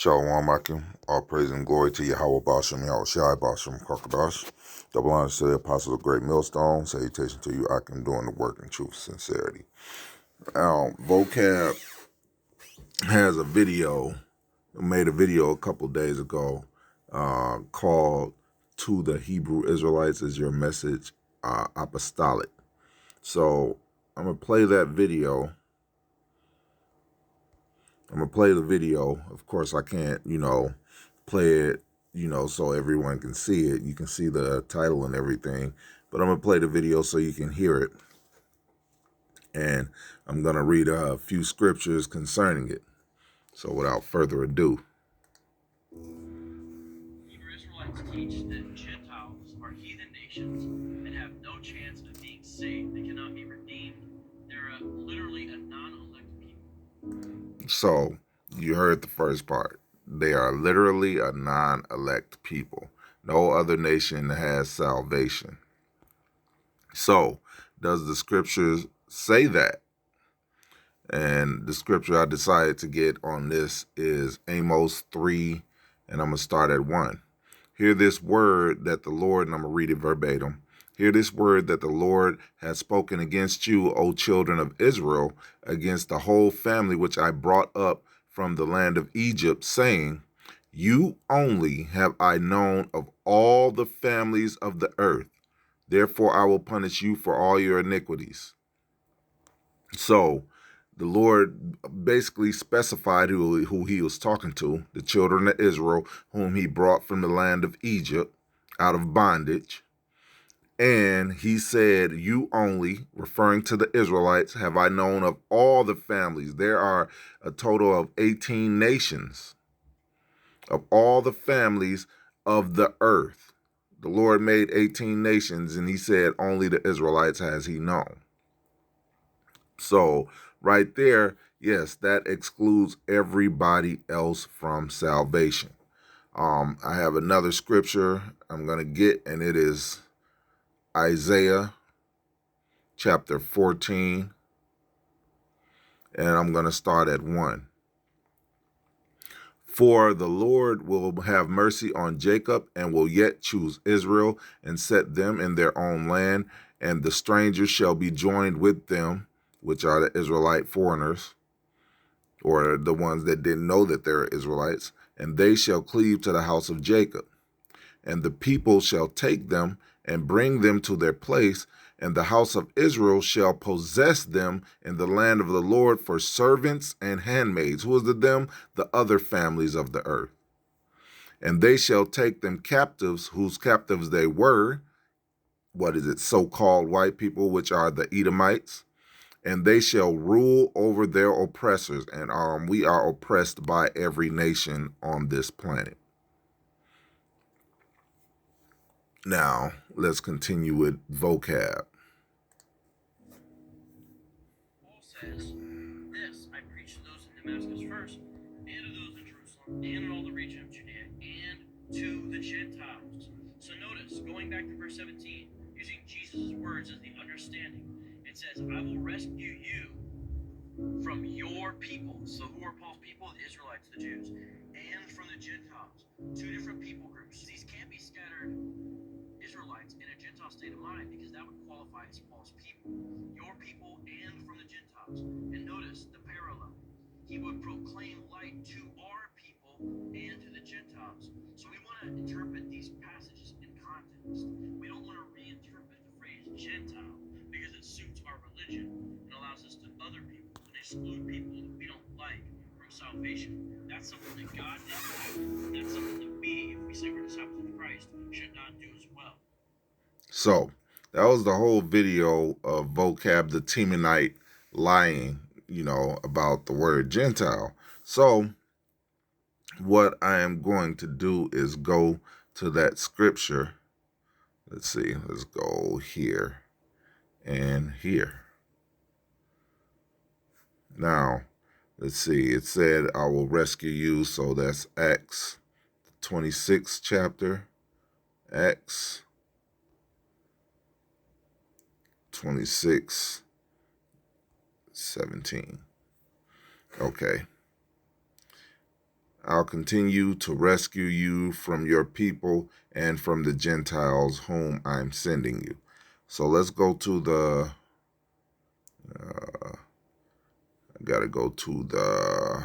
Shalom Akim, all praise and glory to Yahweh Bashem, Yahweh Shai Bashem, Kakabash. Double honors to the apostles of Great Millstone. Salutation to you, Akim, doing the work in truth and sincerity. Vocab has a video, made a video a couple days ago called "To the Hebrew Israelites Is Your Message Apostolic?" So I'm going to play that video. I'm going to play the video. Of course, I can't, play it, so everyone can see it. You can see the title and everything. But I'm going to play the video so you can hear it. And I'm going to read a few scriptures concerning it. So without further ado. Hebrew Israelites teach that Gentiles are heathen nations and have no chance of being saved. They cannot be redeemed. They're literally a non-elect people. So you heard the first part. They are literally a non-elect people. No other nation has salvation. So does the scriptures say that? And the scripture I decided to get on this is Amos 3, and I'm going to start at 1. Hear this word that the Lord, and I'm going to read it verbatim. Hear this word that the Lord has spoken against you, O children of Israel, against the whole family which I brought up from the land of Egypt, saying, you only have I known of all the families of the earth. Therefore I will punish you for all your iniquities. So the Lord basically specified who he was talking to, the children of Israel, whom he brought from the land of Egypt out of bondage. And he said, you only, referring to the Israelites, have I known of all the families. There are a total of 18 nations of all the families of the earth. The Lord made 18 nations, and he said only the Israelites has he known. So right there, yes, that excludes everybody else from salvation. I have another scripture I'm going to get, and it is Isaiah chapter 14, and I'm going to start at 1. For the Lord will have mercy on Jacob and will yet choose Israel and set them in their own land, and the strangers shall be joined with them, which are the Israelite foreigners, or the ones that didn't know that they're Israelites, and they shall cleave to the house of Jacob. And the people shall take them and bring them to their place, and the house of Israel shall possess them in the land of the Lord for servants and handmaids. Who is the them? The other families of the earth. And they shall take them captives, whose captives they were, so-called white people, which are the Edomites, and they shall rule over their oppressors. And we are oppressed by every nation on this planet. Now, let's continue with vocab. Paul says, this I preach to those in Damascus first, and to those in Jerusalem, and in all the region of Judea, and to the Gentiles. So notice, going back to verse 17, using Jesus' words as the understanding, it says, I will rescue you from your people. So who are Paul's people? The Israelites, the Jews, and from the Gentiles. Two different people groups. These can't be scattered Israelites in a Gentile state of mind, because that would qualify as Paul's people. Your people and from the Gentiles. And notice the parallel. He would proclaim light to our people and to the Gentiles. So we want to interpret these passages in context. We don't want to reinterpret the phrase Gentile because it suits our religion and allows us to other people and exclude people that we don't like from salvation. That's something that God did. That's something that we, if we say we're disciples of Christ, should not do as well. So that was the whole video of vocab, the Temanite lying, about the word Gentile. So what I am going to do is go to that scripture. Let's see. Let's go here and here. Now, let's see. It said, I will rescue you. So that's Acts 26th chapter. Acts 26:17. Okay. I'll continue to rescue you from your people and from the Gentiles whom I'm sending you. So let's go to the, I gotta go to the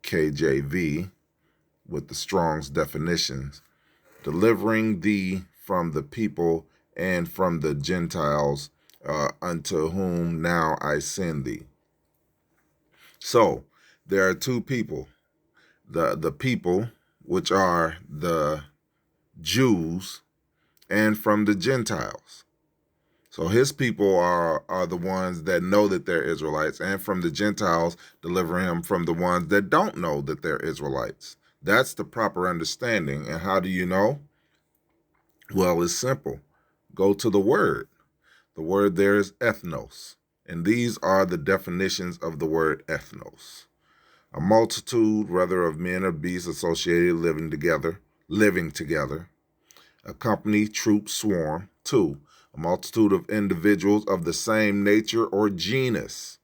KJV with the Strong's definitions. Delivering thee from the people and from the Gentiles unto whom now I send thee. So there are two people. The people, which are the Jews, and from the Gentiles. So his people are the ones that know that they're Israelites, and from the Gentiles, deliver him from the ones that don't know that they're Israelites. That's the proper understanding. And how do you know? Well, it's simple. Go to the word. The word there is ethnos. And these are the definitions of the word ethnos. A multitude, whether of men or beasts associated living together. A company, troop, swarm. 2, a multitude of individuals of the same nature or genus.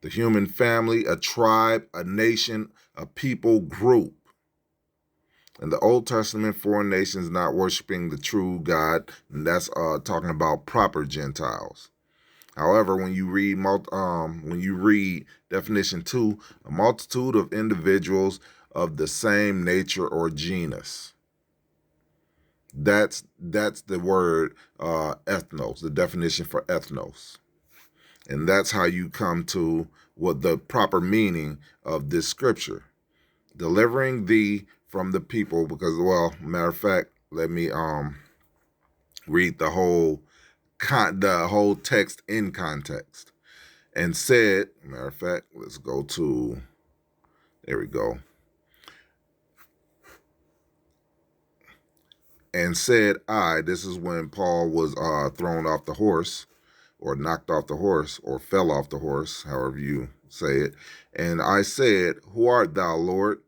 The human family, a tribe, a nation, a people group. In the Old Testament, foreign nations not worshiping the true God, and that's talking about proper Gentiles. However, when you read definition 2, a multitude of individuals of the same nature or genus. That's the word ethnos, the definition for ethnos. And that's how you come to what the proper meaning of this scripture. Delivering thee from the people, because, well, matter of fact, let me read the whole text in context. And said, matter of fact, let's go to, there we go. And said I, this is when Paul was thrown off the horse, or knocked off the horse, or fell off the horse, however you say it. And I said, who art thou, Lord?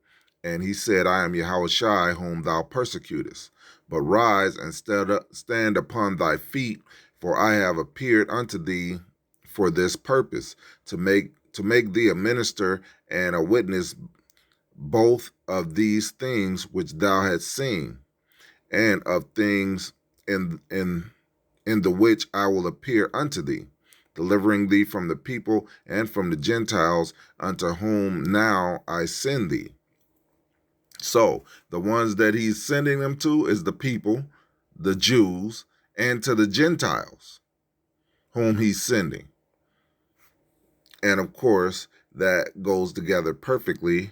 And he said, I am Yahushai, whom thou persecutest. But rise and stand upon thy feet, for I have appeared unto thee for this purpose, to make thee a minister and a witness both of these things which thou hast seen, and of things in the which I will appear unto thee, delivering thee from the people and from the Gentiles unto whom now I send thee. So the ones that he's sending them to is the people, the Jews, and to the Gentiles whom he's sending. And of course, that goes together perfectly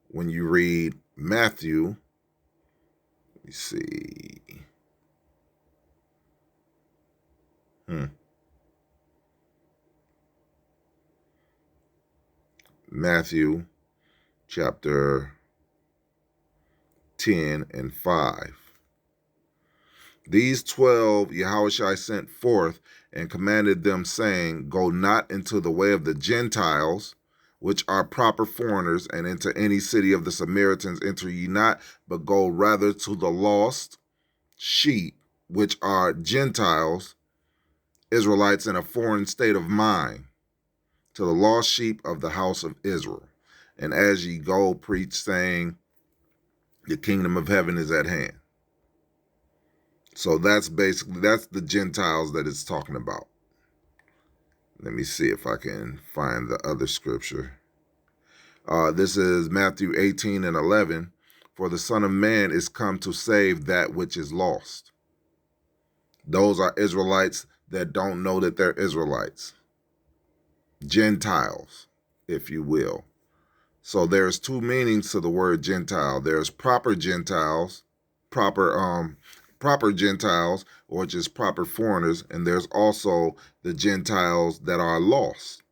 when you read Matthew. Let me see. Matthew chapter 10 and 5. These 12 Yahushua sent forth and commanded them, saying, go not into the way of the Gentiles, which are proper foreigners, and into any city of the Samaritans enter ye not, but go rather to the lost sheep, which are Gentiles, Israelites in a foreign state of mind, to the lost sheep of the house of Israel. And as ye go, preach, saying, the kingdom of heaven is at hand. So that's the Gentiles that it's talking about. Let me see if I can find the other scripture. This is Matthew 18 and 11. For the Son of Man is come to save that which is lost. Those are Israelites that don't know that they're Israelites. Gentiles, if you will. So there's two meanings to the word Gentile. There's proper Gentiles, proper Gentiles, or just proper foreigners, and there's also the Gentiles that are lost,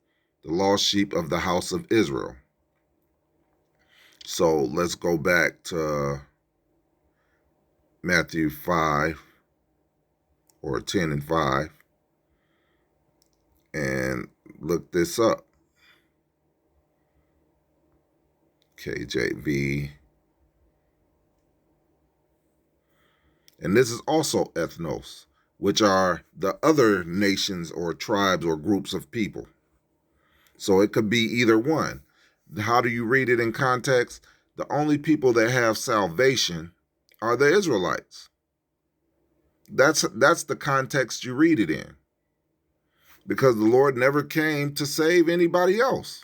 the lost sheep of the house of Israel. So let's go back to Matthew 5 or 10 and 5 and look this up. KJV. And this is also ethnos, which are the other nations or tribes or groups of people. So it could be either one. How do you read it in context? The only people that have salvation are the Israelites. That's the context you read it in. Because the Lord never came to save anybody else.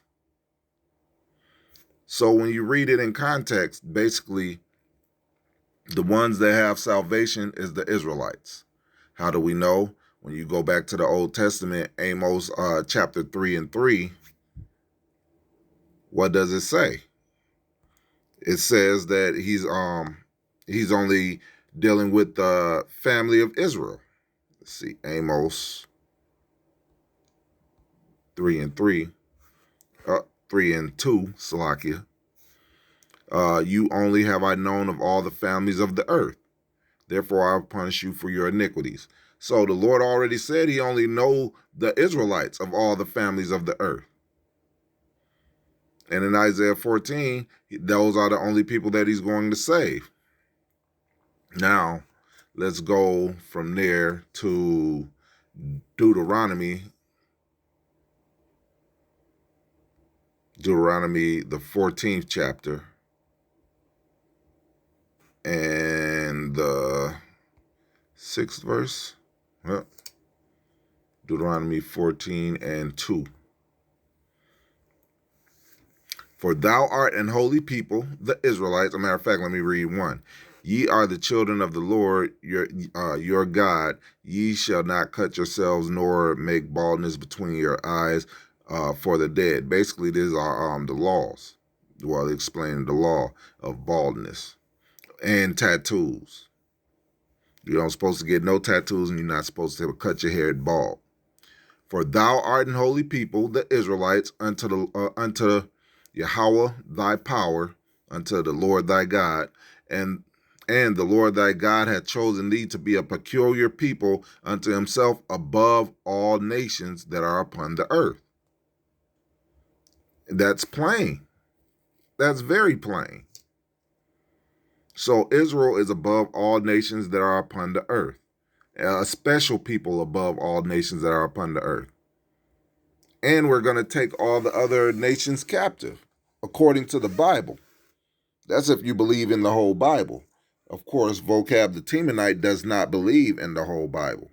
So when you read it in context, basically the ones that have salvation is the Israelites. How do we know? When you go back to the Old Testament, Amos chapter 3 and 3, what does it say? It says that he's only dealing with the family of Israel. Let's see, Amos 3 and 3, 3 and 2, Salakia. You only have I known of all the families of the earth. Therefore I'll punish you for your iniquities. So the Lord already said he only know the Israelites of all the families of the earth. And in Isaiah 14, those are the only people that he's going to save. Now, let's go from there to Deuteronomy, the 14th chapter, and the 6th verse. Well, Deuteronomy 14 and 2. For thou art an holy people, the Israelites. As a matter of fact, let me read one. Ye are the children of the Lord, your God. Ye shall not cut yourselves, nor make baldness between your eyes for the dead. Basically, these are the laws. Well, explaining the law of baldness and tattoos. You're not supposed to get no tattoos, and you're not supposed to cut your hair bald. For thou art an holy people, the Israelites, unto Yahweh thy power, unto the Lord thy God, and the Lord thy God hath chosen thee to be a peculiar people unto himself above all nations that are upon the earth. That's plain. That's very plain. So Israel is above all nations that are upon the earth, a special people above all nations that are upon the earth. And we're going to take all the other nations captive, according to the Bible. That's if you believe in the whole Bible. Of course, Vocab the Temanite does not believe in the whole Bible.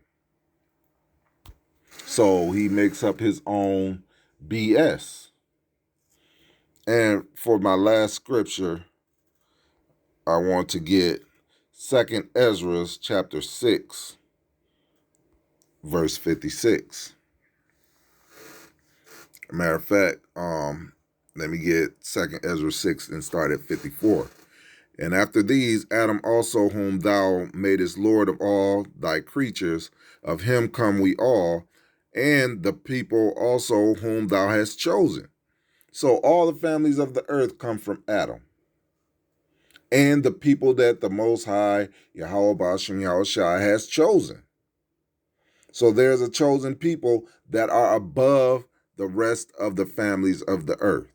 So he makes up his own BS. And for my last scripture, I want to get 2nd Ezra chapter 6, verse 56. Matter of fact, let me get 2nd Ezra 6 and start at 54. And after these, Adam also, whom thou madest Lord of all thy creatures, of him come we all, and the people also whom thou hast chosen. So all the families of the earth come from Adam. And the people that the Most High, Yahweh Ba'ashem Yahushua, has chosen. So there's a chosen people that are above the rest of the families of the earth,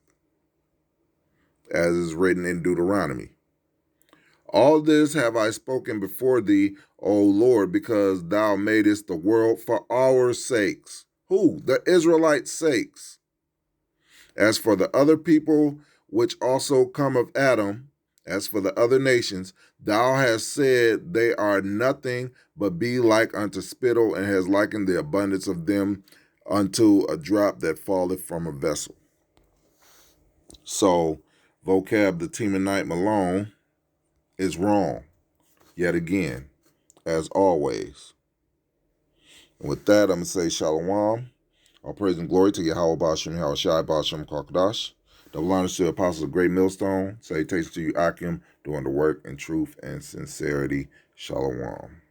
as is written in Deuteronomy. All this have I spoken before thee, O Lord, because thou madest the world for our sakes. Who? The Israelites' sakes. As for the other people which also come of Adam, as for the other nations, thou hast said they are nothing but be like unto spittle, and has likened the abundance of them unto a drop that falleth from a vessel. So, Vocab the Temanite Malone is wrong, yet again, as always. And with that, I'm going to say Shalom. All praise and glory to Yahweh Ba'ashem Yahushai Ba'ashem Kakadash. Double honors to the apostles of Great Millstone. Salutations to you, Akim, doing the work in truth and sincerity. Shalom.